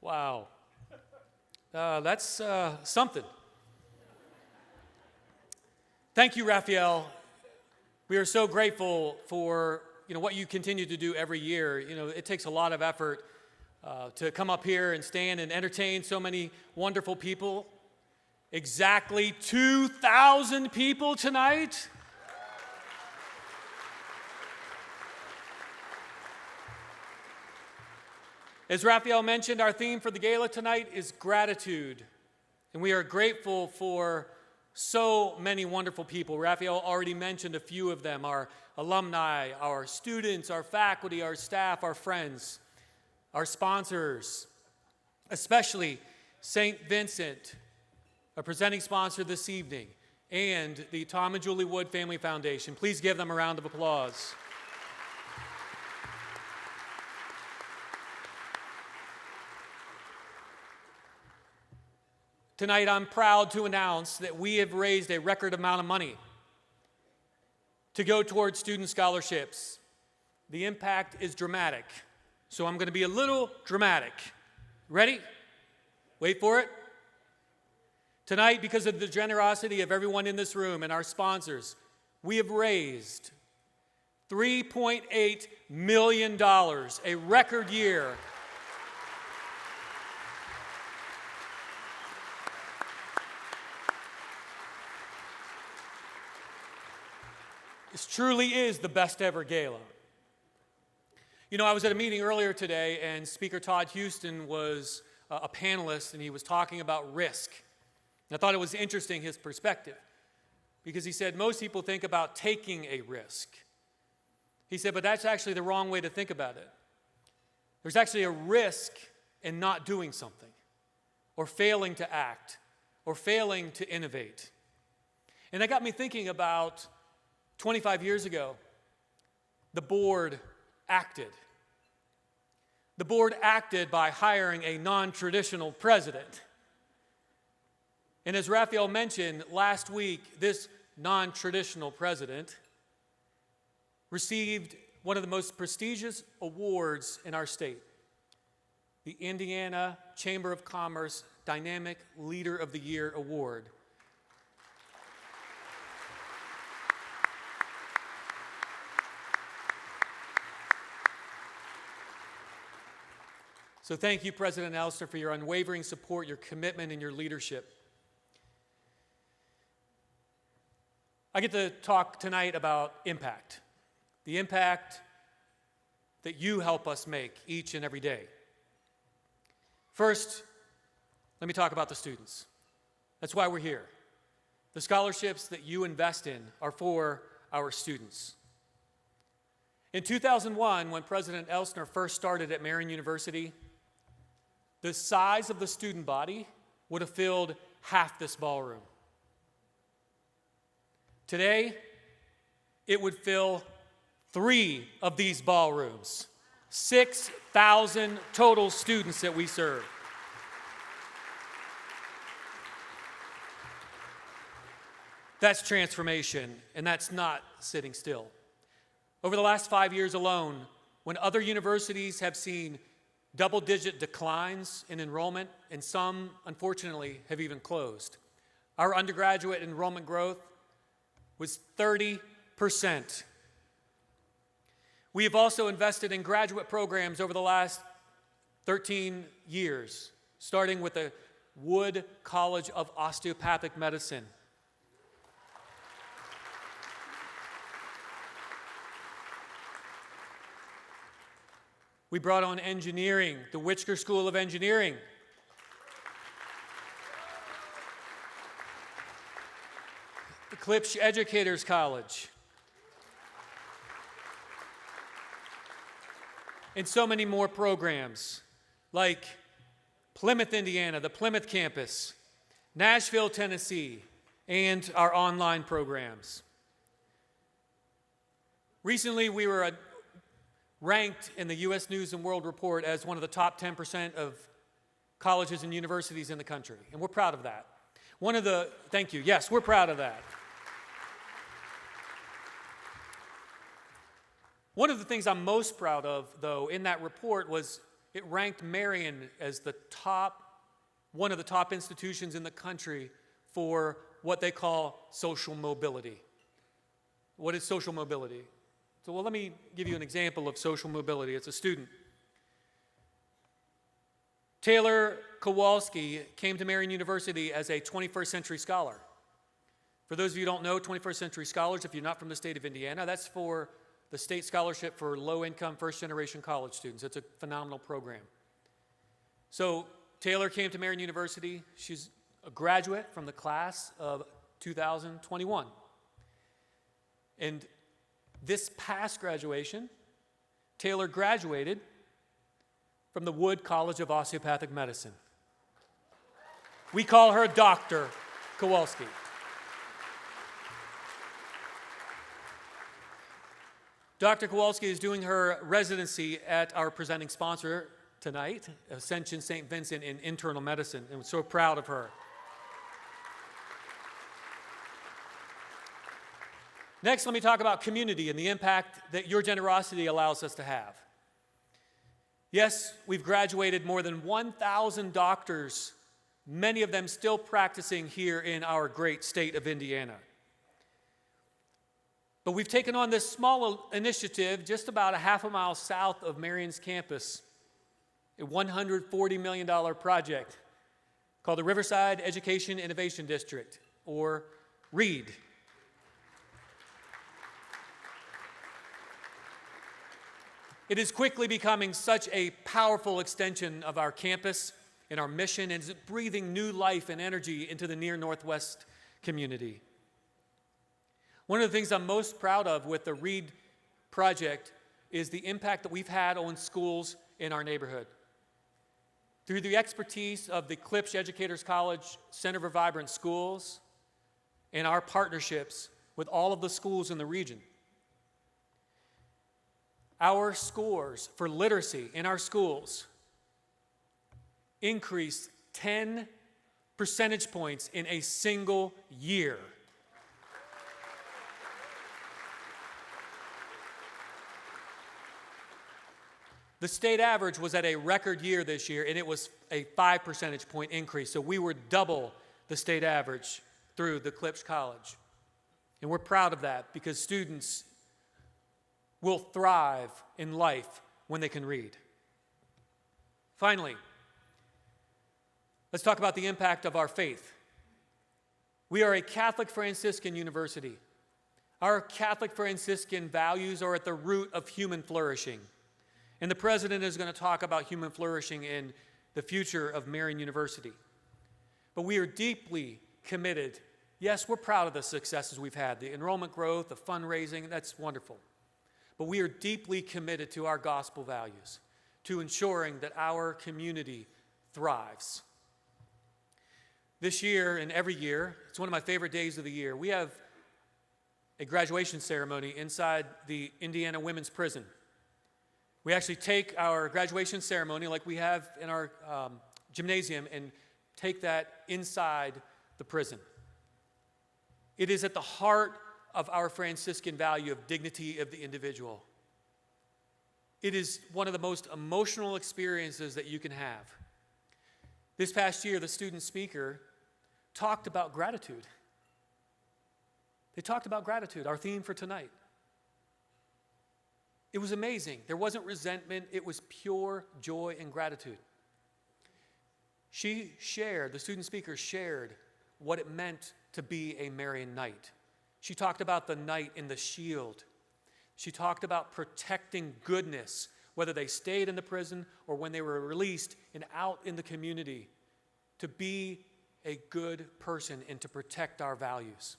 Wow. That's something. Thank you, Raphael. We are so grateful for what you continue to do every year. It takes a lot of effort to come up here and stand and entertain so many wonderful people. Exactly 2,000 people tonight. As Raphael mentioned, our theme for the gala tonight is gratitude. And we are grateful for so many wonderful people. Raphael already mentioned a few of them: our alumni, our students, our faculty, our staff, our friends, our sponsors, especially St. Vincent, a presenting sponsor this evening, and the Tom and Julie Wood Family Foundation. Please give them a round of applause. Tonight, I'm proud to announce that we have raised a record amount of money to go towards student scholarships. The impact is dramatic, so I'm going to be a little dramatic. Ready? Wait for it. Tonight, because of the generosity of everyone in this room and our sponsors, we have raised $3.8 million, a record year. This truly is the best ever gala. I was at a meeting earlier today, and Speaker Todd Houston was a panelist, and he was talking about risk. And I thought it was interesting, his perspective, because he said most people think about taking a risk. He said, but that's actually the wrong way to think about it. There's actually a risk in not doing something, or failing to act, or failing to innovate. And that got me thinking about 25 years ago, the board acted. The board acted by hiring a non-traditional president. And as Raphael mentioned, last week, this non-traditional president received one of the most prestigious awards in our state, the Indiana Chamber of Commerce Dynamic Leader of the Year Award. So thank you, President Elster, for your unwavering support, your commitment, and your leadership. I get to talk tonight about impact, the impact that you help us make each and every day. First, let me talk about the students. That's why we're here. The scholarships that you invest in are for our students. In 2001, when President Elstner first started at Marian University, the size of the student body would have filled half this ballroom. Today, it would fill 3 of these ballrooms. 6,000 total students that we serve. That's transformation, and that's not sitting still. Over the last 5 years alone, when other universities have seen double-digit declines in enrollment, and some, unfortunately, have even closed, our undergraduate enrollment growth was 30%. We have also invested in graduate programs over the last 13 years, starting with the Wood College of Osteopathic Medicine. We brought on engineering, the Whitsker School of Engineering. The Klipsch Educators College. And so many more programs like Plymouth, Indiana, the Plymouth campus, Nashville, Tennessee, and our online programs. Recently, we were ranked in the U.S. News and World Report as one of the top 10% of colleges and universities in the country, and we're proud of that. Thank you, yes, we're proud of that. One of the things I'm most proud of, though, in that report was it ranked Marian as one of the top institutions in the country for what they call social mobility. What is social mobility? So, let me give you an example of social mobility. It's a student. Taylor Kowalski came to Marian University as a 21st century scholar. For those of you who don't know, 21st century scholars, if you're not from the state of Indiana, that's for the state scholarship for low-income, first-generation college students. It's a phenomenal program. So Taylor came to Marian University. She's a graduate from the class of 2021. And this past graduation, Taylor graduated from the Wood College of Osteopathic Medicine. We call her Dr. Kowalski. Dr. Kowalski is doing her residency at our presenting sponsor tonight, Ascension St. Vincent in internal medicine, and we're so proud of her. Next, let me talk about community and the impact that your generosity allows us to have. Yes, we've graduated more than 1,000 doctors, many of them still practicing here in our great state of Indiana. But we've taken on this small initiative just about a half a mile south of Marian's campus, a $140 million project called the Riverside Education Innovation District, or READ. It is quickly becoming such a powerful extension of our campus and our mission, and is breathing new life and energy into the near Northwest community. One of the things I'm most proud of with the READ project is the impact that we've had on schools in our neighborhood. Through the expertise of the Klipsch Educators College Center for Vibrant Schools and our partnerships with all of the schools in the region, our scores for literacy in our schools increased 10 percentage points in a single year. The state average was at a record year this year, and it was a 5 percentage point increase. So we were double the state average through the Klipsch College. And we're proud of that because students will thrive in life when they can read. Finally, let's talk about the impact of our faith. We are a Catholic Franciscan university. Our Catholic Franciscan values are at the root of human flourishing. And the president is going to talk about human flourishing in the future of Marian University. But we are deeply committed. Yes, we're proud of the successes we've had, the enrollment growth, the fundraising, that's wonderful. But we are deeply committed to our gospel values, to ensuring that our community thrives. This year and every year, it's one of my favorite days of the year, we have a graduation ceremony inside the Indiana Women's Prison. We actually take our graduation ceremony like we have in our gymnasium and take that inside the prison. It is at the heart of our Franciscan value of dignity of the individual. It is one of the most emotional experiences that you can have. This past year, the student speaker talked about gratitude. They talked about gratitude, our theme for tonight. It was amazing. There wasn't resentment. It was pure joy and gratitude. The student speaker shared what it meant to be a Marian knight. She talked about the knight in the shield. She talked about protecting goodness, whether they stayed in the prison or when they were released and out in the community, to be a good person and to protect our values.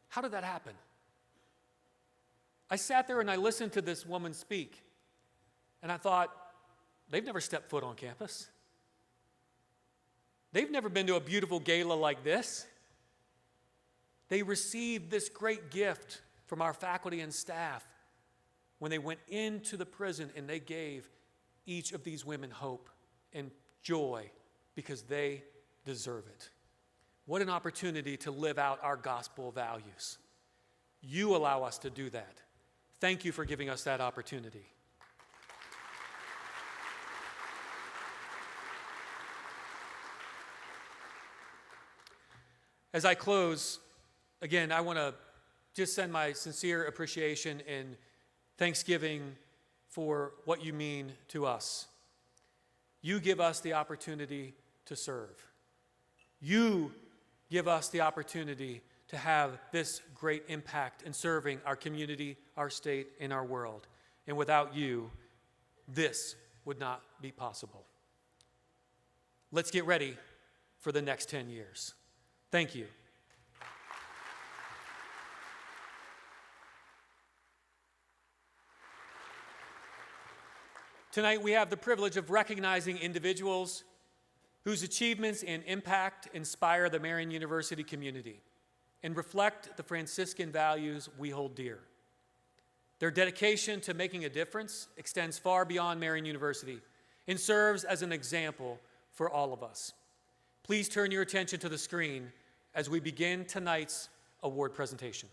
How did that happen? I sat there and I listened to this woman speak, and I thought, they've never stepped foot on campus. They've never been to a beautiful gala like this. They received this great gift from our faculty and staff when they went into the prison and they gave each of these women hope and joy because they deserve it. What an opportunity to live out our gospel values. You allow us to do that. Thank you for giving us that opportunity. As I close, again, I want to just send my sincere appreciation and thanksgiving for what you mean to us. You give us the opportunity to serve. You give us the opportunity to have this great impact in serving our community, our state, and our world. And without you, this would not be possible. Let's get ready for the next 10 years. Thank you. Tonight, we have the privilege of recognizing individuals whose achievements and impact inspire the Marian University community and reflect the Franciscan values we hold dear. Their dedication to making a difference extends far beyond Marian University and serves as an example for all of us. Please turn your attention to the screen as we begin tonight's award presentation.